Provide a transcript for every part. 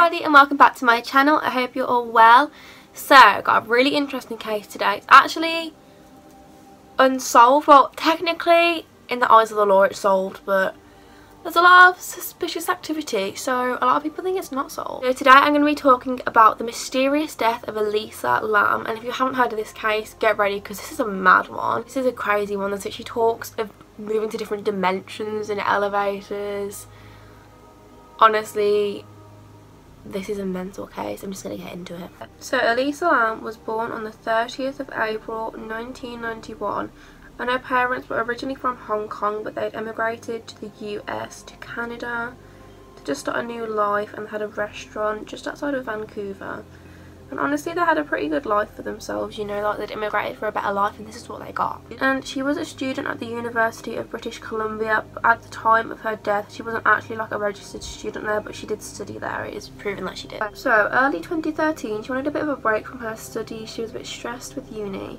everybody and welcome back to my channel. I hope you're all well. So, I've got a really interesting case today. It's actually unsolved. Well, technically, in the eyes of the law, it's solved, but there's a lot of suspicious activity, so a lot of people think it's not solved. So today I'm going to be talking about the mysterious death of Elisa Lam, and if you haven't heard of this case, get ready because this is a mad one. This is a crazy one that actually talks of moving to different dimensions in elevators. Honestly, this is a mental case. I'm just going to get into it. So Elisa Lam was born on the 30th of April 1991, and her parents were originally from Hong Kong, but they'd emigrated to the US, to Canada, to just start a new life, and had a restaurant just outside of Vancouver. And honestly, they had a pretty good life for themselves, you know, like they'd immigrated for a better life and this is what they got. And she was a student at the University of British Columbia. At the time of her death, she wasn't actually like a registered student there, but she did study there. It is proven that she did. So early 2013, she wanted a bit of a break from her studies. She was a bit stressed with uni.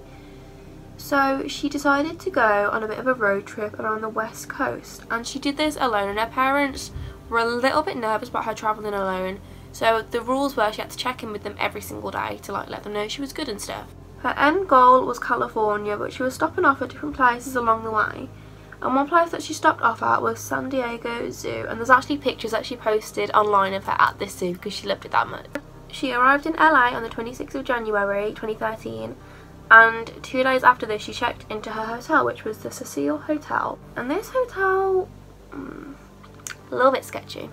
So she decided to go on a bit of a road trip around the west coast, and she did this alone, and her parents were a little bit nervous about her travelling alone. So the rules were she had to check in with them every single day to like let them know she was good and stuff. Her end goal was California, but she was stopping off at different places along the way. And one place that she stopped off at was San Diego Zoo, and there's actually pictures that she posted online of her at this zoo because she loved it that much. She arrived in LA on the 26th of January 2013, and 2 days after this she checked into her hotel, which was the Cecil Hotel. And this hotel, a little bit sketchy.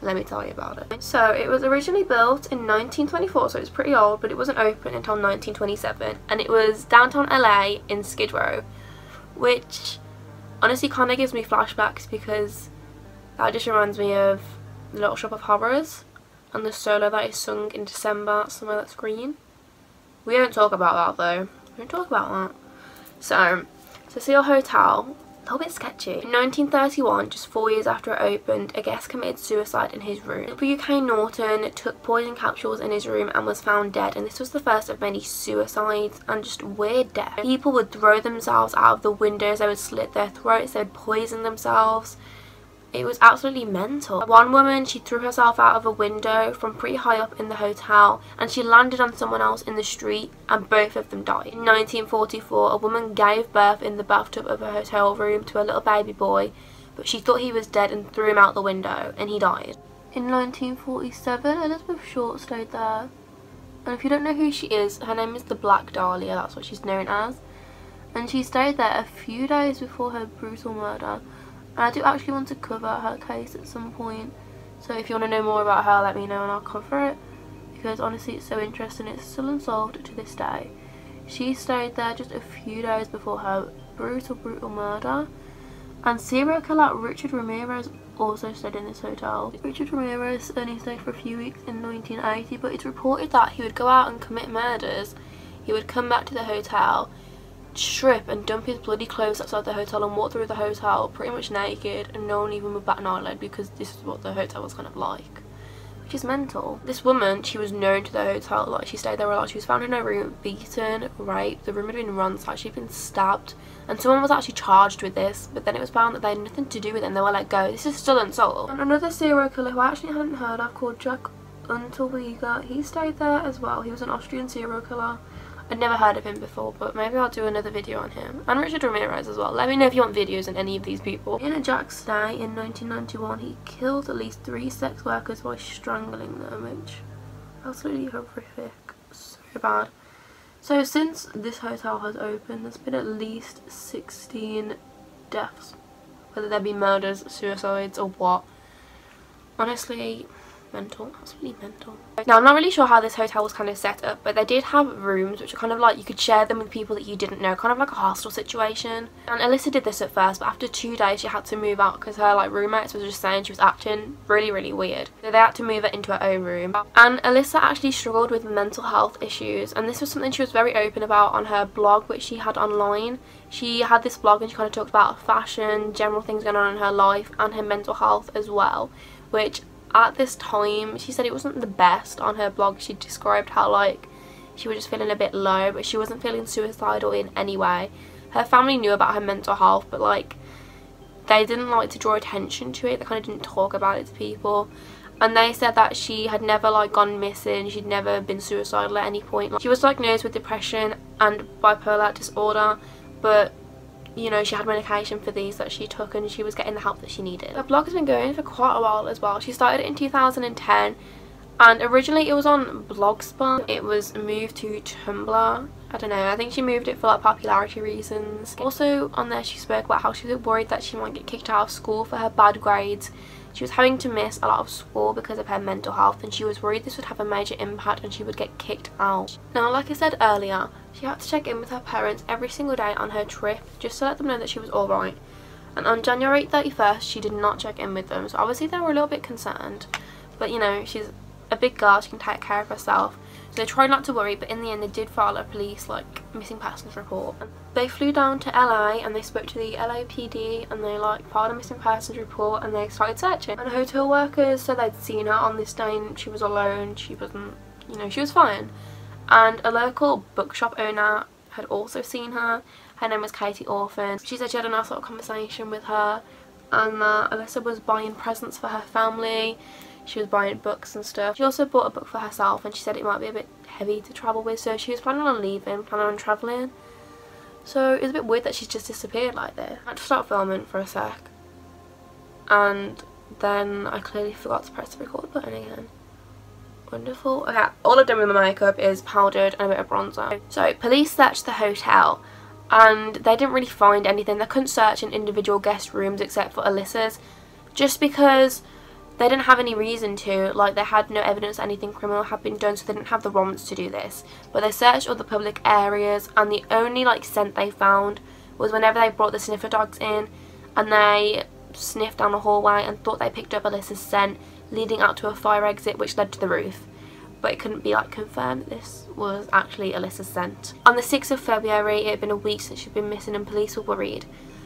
Let me tell you about it. So it was originally built in 1924, so it's pretty old, but it wasn't open until 1927, and it was downtown LA in Skid Row, which honestly kind of gives me flashbacks because that just reminds me of The Little Shop of Horrors and the solo that is sung in December, Somewhere That's Green. We don't talk about that though. We don't talk about that. So, Cecil Hotel, a little bit sketchy. In 1931, just 4 years after it opened, a guest committed suicide in his room. W.K. Norton took poison capsules in his room and was found dead, and this was the first of many suicides and just weird deaths. People would throw themselves out of the windows, they would slit their throats, they would poison themselves. It was absolutely mental. One woman, she threw herself out of a window from pretty high up in the hotel, and she landed on someone else in the street, and both of them died. In 1944, a woman gave birth in the bathtub of her hotel room to a little baby boy, but she thought he was dead and threw him out the window, and he died. In 1947, Elizabeth Short stayed there, and if you don't know who she is, her name is the Black Dahlia, that's what she's known as, and she stayed there a few days before her brutal murder. And I do actually want to cover her case at some point, so if you want to know more about her, let me know and I'll cover it, because honestly it's so interesting. It's still unsolved to this day. She stayed there just a few days before her brutal murder. And serial killer Richard Ramirez also stayed in this hotel. Richard Ramirez only stayed for a few weeks in 1980, but it's reported that he would go out and commit murders. He would come back to the hotel, strip and dump his bloody clothes outside the hotel and walk through the hotel pretty much naked, and no one even would bat an eyelid because this is what the hotel was kind of like, which is mental. This woman, she was known to the hotel, like she stayed there a lot. She was found in her room, beaten, raped, the room had been ransacked, she'd been stabbed, and someone was actually charged with this, but then it was found that they had nothing to do with it and they were let go. This is still unsolved. And another serial killer who I actually hadn't heard of, called Jack Unterweger, he stayed there as well. He was an Austrian serial killer. I'd never heard of him before, but maybe I'll do another video on him. And Richard Ramirez as well. Let me know if you want videos on any of these people. In a Jack's stay in 1991, he killed at least 3 sex workers by strangling them, which absolutely horrific. So bad. So since this hotel has opened, there's been at least 16 deaths. Whether they be murders, suicides, or what. Honestly, mental, absolutely mental. Now I'm not really sure how this hotel was kind of set up, but they did have rooms which are kind of like you could share them with people that you didn't know, kind of like a hostel situation. And Elisa did this at first, but after 2 days she had to move out because her like roommates was just saying she was acting really weird, so they had to move her into her own room. And Elisa actually struggled with mental health issues, and this was something she was very open about on her blog which she had online. She had this blog and she kind of talked about fashion, general things going on in her life, and her mental health as well, which at this time she said it wasn't the best. On her blog she described how like she was just feeling a bit low, but she wasn't feeling suicidal in any way. Her family knew about her mental health, but like they didn't like to draw attention to it. They kind of didn't talk about it to people. and they said that she had never like gone missing, she'd never been suicidal at any point. Like, she was diagnosed with depression and bipolar disorder, but you know, she had medication for these that she took and she was getting the help that she needed. Her blog has been going for quite a while as well. She started it in 2010 and originally it was on Blogspot. It was moved to Tumblr. I don't know, I think she moved it for like popularity reasons. Also on there she spoke about how she was worried that she might get kicked out of school for her bad grades. She was having to miss a lot of school because of her mental health and she was worried this would have a major impact and she would get kicked out. Now, like I said earlier, she had to check in with her parents every single day on her trip just to let them know that she was alright. And on January 31st, she did not check in with them, so obviously they were a little bit concerned. But you know, she's a big girl, she can take care of herself. So they tried not to worry, but in the end they did file a police missing persons report. And they flew down to LA and they spoke to the LAPD and they filed a missing persons report and they started searching. And hotel workers said they'd seen her on this day and she was alone, she wasn't, you know, she was fine. And a local bookshop owner had also seen her. Her name was Katie Orphan. She said she had a nice little conversation with her and that Elisa was buying presents for her family. She was buying books and stuff. She also bought a book for herself and she said it might be a bit heavy to travel with, so she was planning on leaving, planning on travelling. So it was a bit weird that she's just disappeared like this. I had to stop filming for a sec and then I clearly forgot to press the record button again. Wonderful. Okay, all I've done with my makeup is powdered and a bit of bronzer. So police searched the hotel and they didn't really find anything. They couldn't search in individual guest rooms except for Elisa's, just because they didn't have any reason to. Like, they had no evidence that anything criminal had been done, so they didn't have the warrants to do this. But they searched all the public areas and the only scent they found was whenever they brought the sniffer dogs in and they sniffed down the hallway and thought they picked up Elisa's scent leading out to a fire exit which led to the roof. But it couldn't be confirmed that this was actually Elisa's scent. On the 6th of February, it had been a week since she'd been missing and police were worried.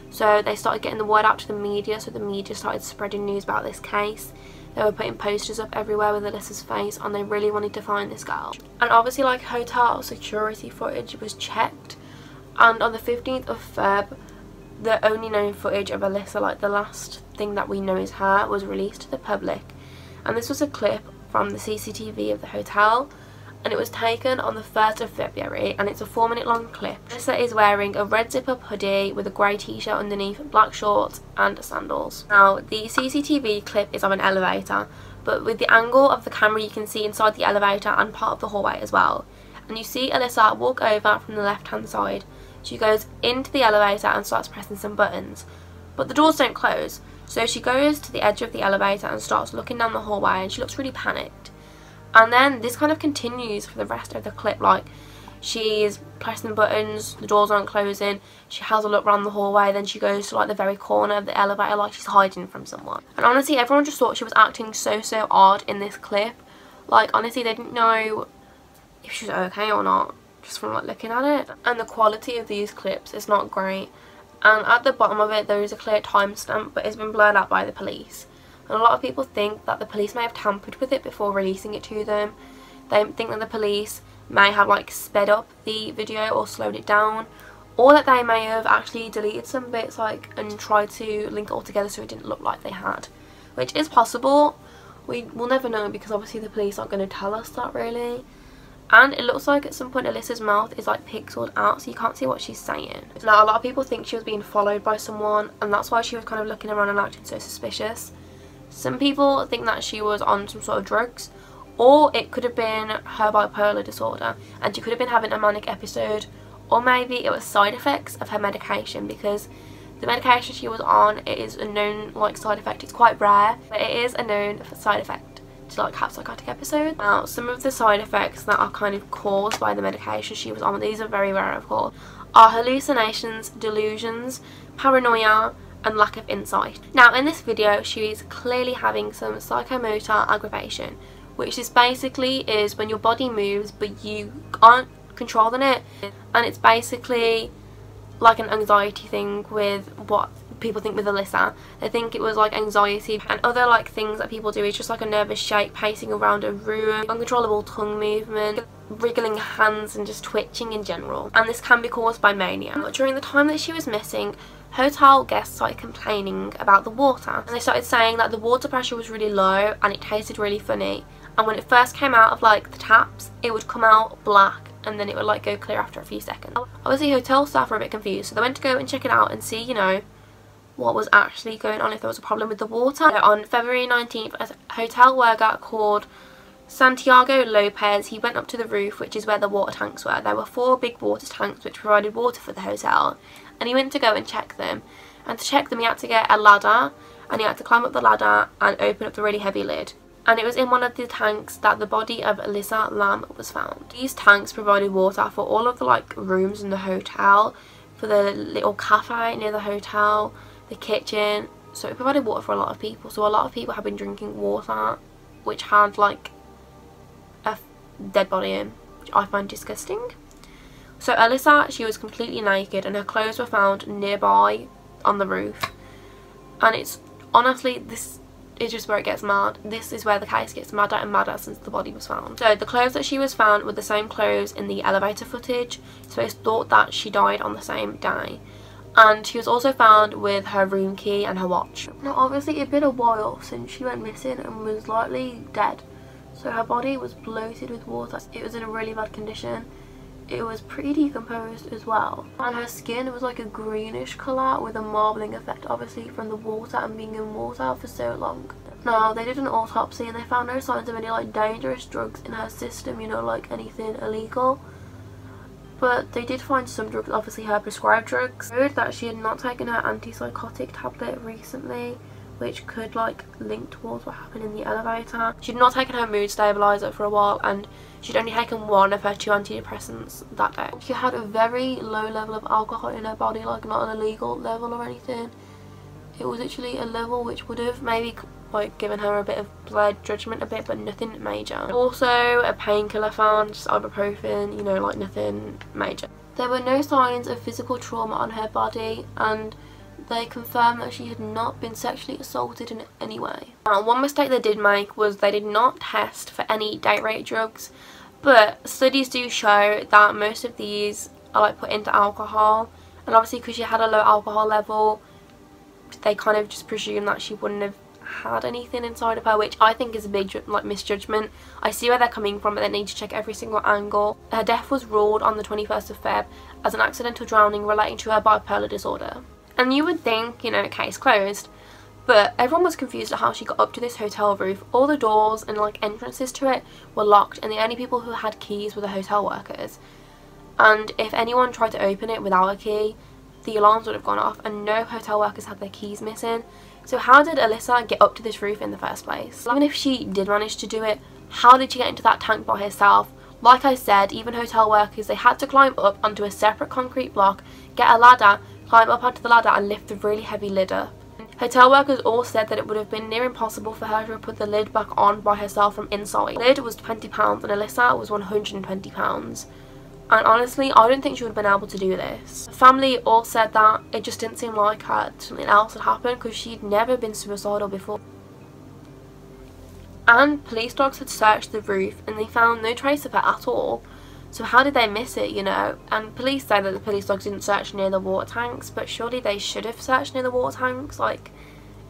So they started getting the word out to the media, so the media started spreading news about this case. They were putting posters up everywhere with Elisa's face and they really wanted to find this girl. And obviously hotel security footage was checked, and on the 15th of Feb, the only known footage of Elisa, the last thing that we know is her, was released to the public. And this was a clip from the CCTV of the hotel, and it was taken on the 1st of February and it's a 4-minute long clip. Elisa is wearing a red zip-up hoodie with a grey t-shirt underneath, black shorts and sandals. Now, the CCTV clip is of an elevator, but with the angle of the camera you can see inside the elevator and part of the hallway as well. And you see Elisa walk over from the left hand side. She goes into the elevator and starts pressing some buttons, but the doors don't close. So she goes to the edge of the elevator and starts looking down the hallway and she looks really panicked. And then this kind of continues for the rest of the clip. She's pressing buttons, the doors aren't closing, she has a look around the hallway, then she goes to the very corner of the elevator she's hiding from someone. And honestly, everyone just thought she was acting so odd in this clip. Honestly, they didn't know if she was okay or not, just from looking at it. And the quality of these clips is not great. And at the bottom of it there is a clear timestamp, but it's been blurred out by the police. And a lot of people think that the police may have tampered with it before releasing it to them. They think that the police may have sped up the video or slowed it down, or that they may have actually deleted some bits and tried to link it all together so it didn't look like they had, which is possible. We'll never know because obviously the police aren't going to tell us that really. And it looks like at some point Elisa's mouth is pixeled out, so you can't see what she's saying. Now, a lot of people think she was being followed by someone and that's why she was kind of looking around and acting so suspicious. Some people think that she was on some sort of drugs, or it could have been her bipolar disorder and she could have been having a manic episode, or maybe it was side effects of her medication, because the medication she was on, it is a known side effect. It's quite rare, but it is a known side effect to have psychotic episodes. Now, some of the side effects that are kind of caused by the medication she was on, these are very rare of course, are hallucinations, delusions, paranoia and lack of insight. Now, in this video she is clearly having some psychomotor aggravation, which is basically when your body moves but you aren't controlling it, and it's basically an anxiety thing with what people think with Elisa. They think it was anxiety, and other things that people do is just a nervous shake, pacing around a room, uncontrollable tongue movement, wriggling hands and just twitching in general. And this can be caused by mania. But during the time that she was missing, hotel guests started complaining about the water, and they started saying that the water pressure was really low and it tasted really funny, and when it first came out of like the taps it would come out black and then it would like go clear after a few seconds. Obviously hotel staff were a bit confused, so they went to go and check it out and see, you know, what was actually going on, if there was a problem with the water. So on February 19th, a hotel worker called Santiago Lopez, he went up to the roof, which is where the water tanks were. There were 4 big water tanks which provided water for the hotel, and he went to go and check them. And to check them he had to get a ladder, and he had to climb up the ladder and open up the really heavy lid. And it was in one of the tanks that the body of Elisa Lam was found. These tanks provided water for all of the like rooms in the hotel, for the little cafe near the hotel, the kitchen, so it provided water for a lot of people. So a lot of people have been drinking water which had like a dead body in, which I find disgusting. So Elisa, she was completely naked and her clothes were found nearby on the roof, and it's honestly, this is just where it gets mad. This is where the case gets madder and madder since the body was found. So the clothes that she was found were the same clothes in the elevator footage, so it's thought that she died on the same day. And she was also found with her room key and her watch. Now obviously it'd been a while since she went missing and was likely dead, so her body was bloated with water. It was in a really bad condition. It was pretty decomposed as well, and her skin was like a greenish colour with a marbling effect, obviously from the water and being in water for so long. Now they did an autopsy and they found no signs of any like dangerous drugs in her system, you know, like anything illegal. But they did find some drugs, obviously her prescribed drugs. Showed that she had not taken her antipsychotic tablet recently, which could like link towards what happened in the elevator. She'd not taken her mood stabiliser for a while, and she'd only taken 1 of her 2 antidepressants that day. She had a very low level of alcohol in her body, like not an illegal level or anything. It was actually a level which would have maybe like given her a bit of blurred judgment a bit, but nothing major. Also a painkiller found, just ibuprofen, you know, like nothing major. There were no signs of physical trauma on her body, and they confirmed that she had not been sexually assaulted in any way. Now, one mistake they did make was they did not test for any date rape drugs, but studies do show that most of these are like put into alcohol, and obviously because she had a low alcohol level they kind of just presume that she wouldn't have had anything inside of her, which I think is a big like misjudgment. I see where they're coming from, but they need to check every single angle. Her death was ruled on the 21st of Feb as an accidental drowning relating to her bipolar disorder. And you would think, you know, case closed, but everyone was confused at how she got up to this hotel roof. All the doors and like entrances to it were locked, and the only people who had keys were the hotel workers. And if anyone tried to open it without a key, the alarms would have gone off, and no hotel workers had their keys missing. So how did Elisa get up to this roof in the first place? Even if she did manage to do it, how did she get into that tank by herself? Like I said, even hotel workers, they had to climb up onto a separate concrete block, get a ladder, climb up onto the ladder and lift the really heavy lid up. Hotel workers all said that it would have been near impossible for her to have put the lid back on by herself from inside. The lid was £20 and Elisa was £120. And honestly, I don't think she would have been able to do this. The family all said that it just didn't seem like her, something else had happened, because she'd never been suicidal before. And police dogs had searched the roof and they found no trace of her at all. So how did they miss it, you know? And police say that the police dogs didn't search near the water tanks, but surely they should have searched near the water tanks. Like,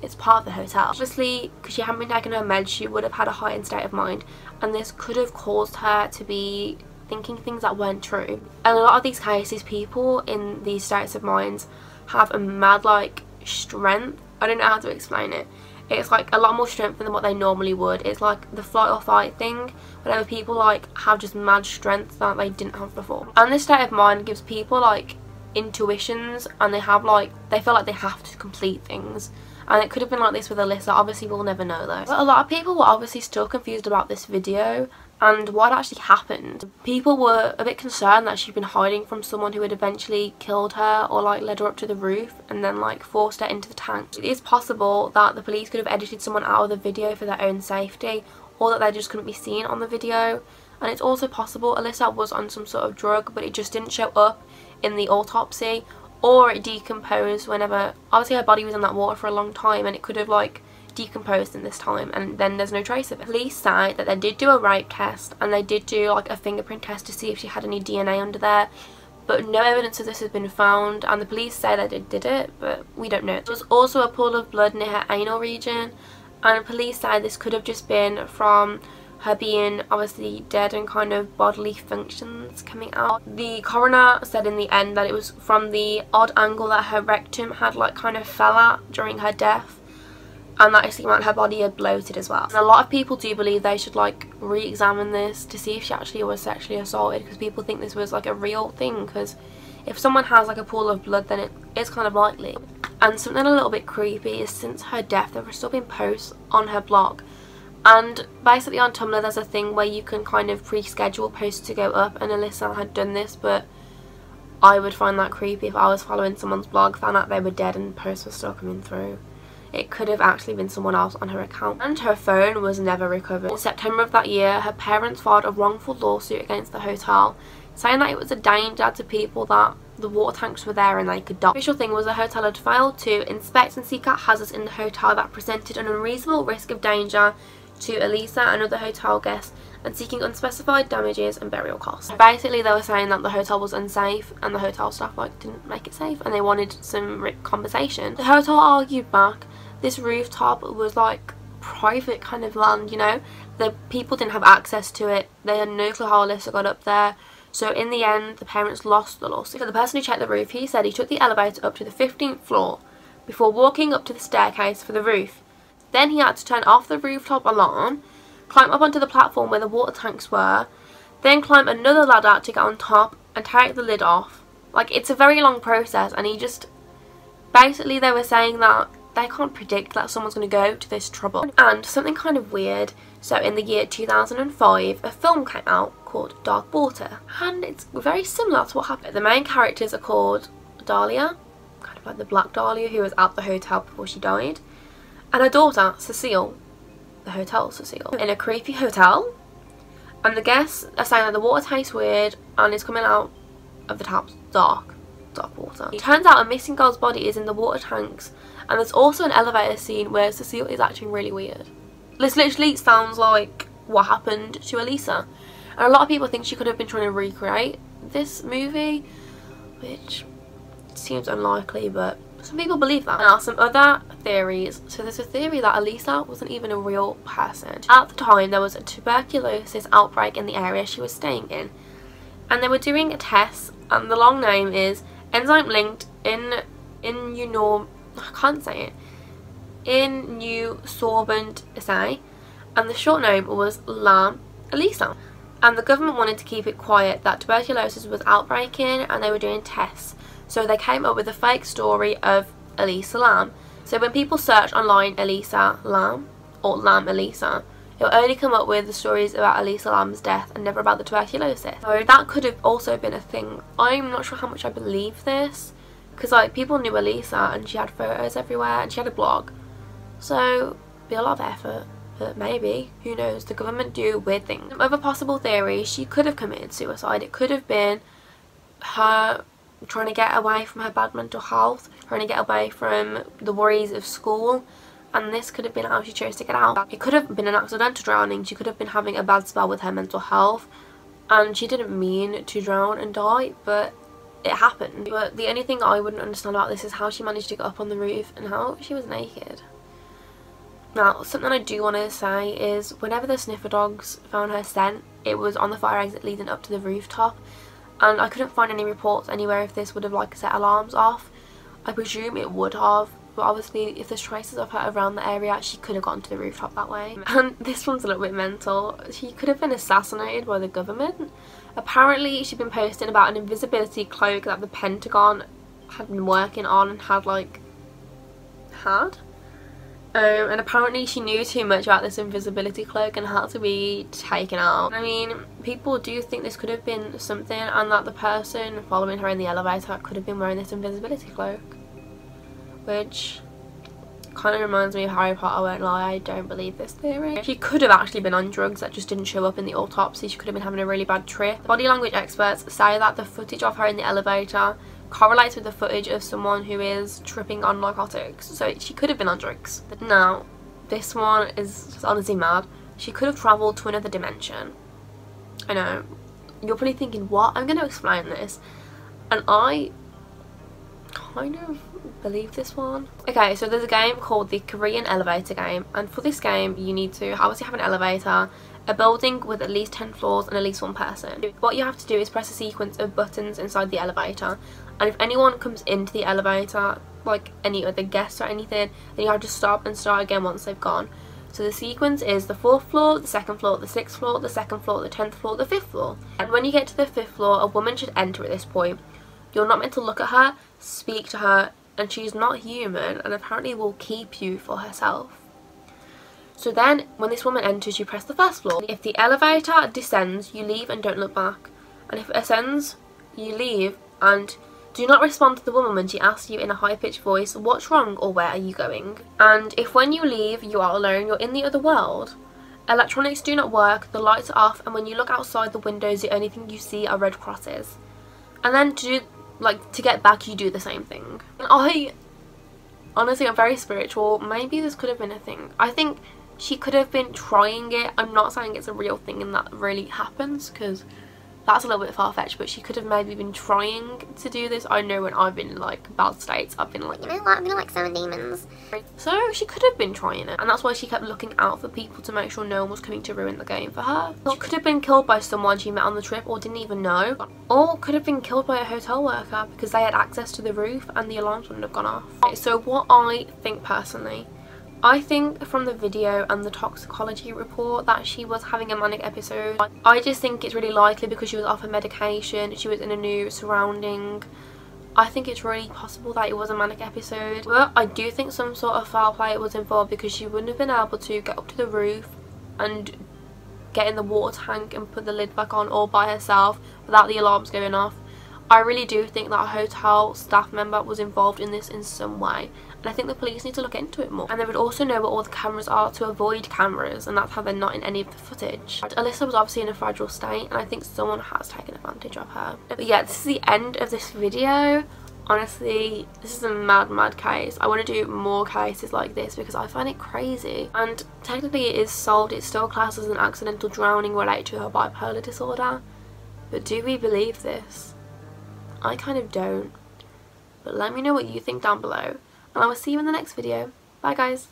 it's part of the hotel. Obviously, because she hadn't been taking her meds, she would have had a heightened state of mind, and this could have caused her to be thinking things that weren't true. And a lot of these cases, people in these states of minds have a mad like strength. I don't know how to explain it. It's like a lot more strength than what they normally would. It's like the flight or fight thing, whenever people like have just mad strength that they didn't have before. And this state of mind gives people like intuitions, and they have like, they feel like they have to complete things. And it could have been like this with Elisa. Obviously we'll never know though. But a lot of people were obviously still confused about this video and what actually happened. People were a bit concerned that she'd been hiding from someone who had eventually killed her, or like led her up to the roof and then like forced her into the tank. It is possible that the police could have edited someone out of the video for their own safety, or that they just couldn't be seen on the video. And it's also possible Elisa was on some sort of drug, but it just didn't show up in the autopsy, or it decomposed whenever, obviously her body was in that water for a long time, and it could have like decomposed in this time, and then there's no trace of it. Police say that they did do a rape test and they did do like a fingerprint test to see if she had any DNA under there, but no evidence of this has been found, and the police say that they did it, but we don't know. There was also a pool of blood near her anal region, and police say this could have just been from her being obviously dead and kind of bodily functions coming out. The coroner said in the end that it was from the odd angle that her rectum had like kind of fell at during her death, and that it meant her body had bloated as well. And a lot of people do believe they should like re-examine this to see if she actually was sexually assaulted, because people think this was like a real thing, because if someone has like a pool of blood then it is kind of likely. And something a little bit creepy is since her death there have still been posts on her blog, and basically on Tumblr there's a thing where you can kind of pre-schedule posts to go up, and Elisa had done this, but I would find that creepy if I was following someone's blog, found out they were dead and posts were still coming through. It could have actually been someone else on her account. And her phone was never recovered. In September of that year, her parents filed a wrongful lawsuit against the hotel, saying that it was a danger to people that the water tanks were there and they could die. The official thing was the hotel had failed to inspect and seek out hazards in the hotel that presented an unreasonable risk of danger to Elisa and other hotel guests, and seeking unspecified damages and burial costs. Basically they were saying that the hotel was unsafe and the hotel staff like didn't make it safe, and they wanted some compensation. The hotel argued back. This rooftop was like private kind of land, you know, the people didn't have access to it, they had no clue how Elisa got up there. So in the end the parents lost the lawsuit. So the person who checked the roof, he said he took the elevator up to the 15th floor before walking up to the staircase for the roof. Then he had to turn off the rooftop alarm, climb up onto the platform where the water tanks were, then climb another ladder to get on top and take the lid off. Like, it's a very long process, and he just, basically they were saying that they can't predict that someone's going to go to this trouble. And something kind of weird, so in the year 2005 a film came out called Dark Water, and it's very similar to what happened. The main characters are called Dahlia, kind of like the Black Dahlia who was at the hotel before she died, and her daughter Cecile, the hotel Cecile, in a creepy hotel, and the guests are saying that the water tastes weird and it's coming out of the taps dark water. It turns out a missing girl's body is in the water tanks, and there's also an elevator scene where Cecile is acting really weird. This literally sounds like what happened to Elisa, and a lot of people think she could have been trying to recreate this movie, which seems unlikely, but some people believe that. Now, some other theories. So there's a theory that Elisa wasn't even a real person. At the time there was a tuberculosis outbreak in the area she was staying in, and they were doing a test, and the long name is enzyme linked I can't say it, in new sorbent assay, and the short name was Lam Elisa. And the government wanted to keep it quiet that tuberculosis was outbreaking, and they were doing tests. So they came up with a fake story of Elisa Lam. So when people search online Elisa Lam or Lam Elisa, it'll only come up with the stories about Elisa Lam's death and never about the tuberculosis. So that could have also been a thing. I'm not sure how much I believe this, because like people knew Elisa and she had photos everywhere and she had a blog. So it'd be a lot of effort, but maybe, who knows, the government do weird things. Some other possible theories, she could have committed suicide. It could have been her trying to get away from her bad mental health, trying to get away from the worries of school, and this could have been how she chose to get out. It could have been an accidental drowning. She could have been having a bad spell with her mental health and she didn't mean to drown and die, but it happened. But the only thing I wouldn't understand about this is how she managed to get up on the roof and how she was naked. Now, something I do want to say is whenever the sniffer dogs found her scent, it was on the fire exit leading up to the rooftop, and I couldn't find any reports anywhere if this would have like set alarms off. I presume it would have, but obviously if there's traces of her around the area, she could have gone to the rooftop that way. And this one's a little bit mental. She could have been assassinated by the government. Apparently she'd been posting about an invisibility cloak that the Pentagon had been working on and and apparently she knew too much about this invisibility cloak and had to be taken out. I mean, people do think this could have been something, and that the person following her in the elevator could have been wearing this invisibility cloak, which kind of reminds me of Harry Potter. I won't lie, I don't believe this theory. She could have actually been on drugs that just didn't show up in the autopsy. She could have been having a really bad trip. Body language experts say that the footage of her in the elevator correlates with the footage of someone who is tripping on narcotics, so she could have been on drugs. But now, this one is just honestly mad. She could have travelled to another dimension. I know, you're probably thinking, what? I'm going to explain this. and I kind of believe this one. Okay, so there's a game called the Korean elevator game, and for this game you need to obviously have an elevator, a building with at least 10 floors, and at least one person. What you have to do is press a sequence of buttons inside the elevator, and if anyone comes into the elevator, like any other guests or anything, then you have to stop and start again once they've gone. So the sequence is the 4th floor, the 2nd floor, the 6th floor, the 2nd floor, the 10th floor, the 5th floor. And when you get to the 5th floor, a woman should enter at this point. You're not meant to look at her, speak to her, and she's not human and apparently will keep you for herself. So then, when this woman enters, you press the 1st floor. If the elevator descends, you leave and don't look back. And if it ascends, you leave and do not respond to the woman when she asks you in a high-pitched voice, what's wrong or where are you going? And if when you leave, you are alone, you're in the other world. Electronics do not work, the lights are off, and when you look outside the windows, the only thing you see are red crosses. And then to get back, you do the same thing. And honestly, I'm very spiritual. Maybe this could have been a thing. I think she could have been trying it. I'm not saying it's a real thing and that really happens, because that's a little bit far-fetched, but she could have maybe been trying to do this. I know when I've been in like bad states, I've been like, you know what, I'm gonna like summon demons. So she could have been trying it, and that's why she kept looking out for people to make sure no one was coming to ruin the game for her. She could have been killed by someone she met on the trip or didn't even know, or could have been killed by a hotel worker because they had access to the roof and the alarms wouldn't have gone off. Okay, so what I think personally, I think from the video and the toxicology report that she was having a manic episode. I just think it's really likely because she was off her medication, she was in a new surrounding. I think it's really possible that it was a manic episode. But I do think some sort of foul play was involved, because she wouldn't have been able to get up to the roof and get in the water tank and put the lid back on all by herself without the alarms going off. I really do think that a hotel staff member was involved in this in some way, and I think the police need to look into it more. And they would also know where all the cameras are to avoid cameras, and that's how they're not in any of the footage. Elisa was obviously in a fragile state, and I think someone has taken advantage of her. But yeah, this is the end of this video. Honestly, this is a mad case. I want to do more cases like this because I find it crazy. And technically it is solved, it's still classed as an accidental drowning related to her bipolar disorder. But do we believe this? I kind of don't. But let me know what you think down below, and I will see you in the next video. Bye guys.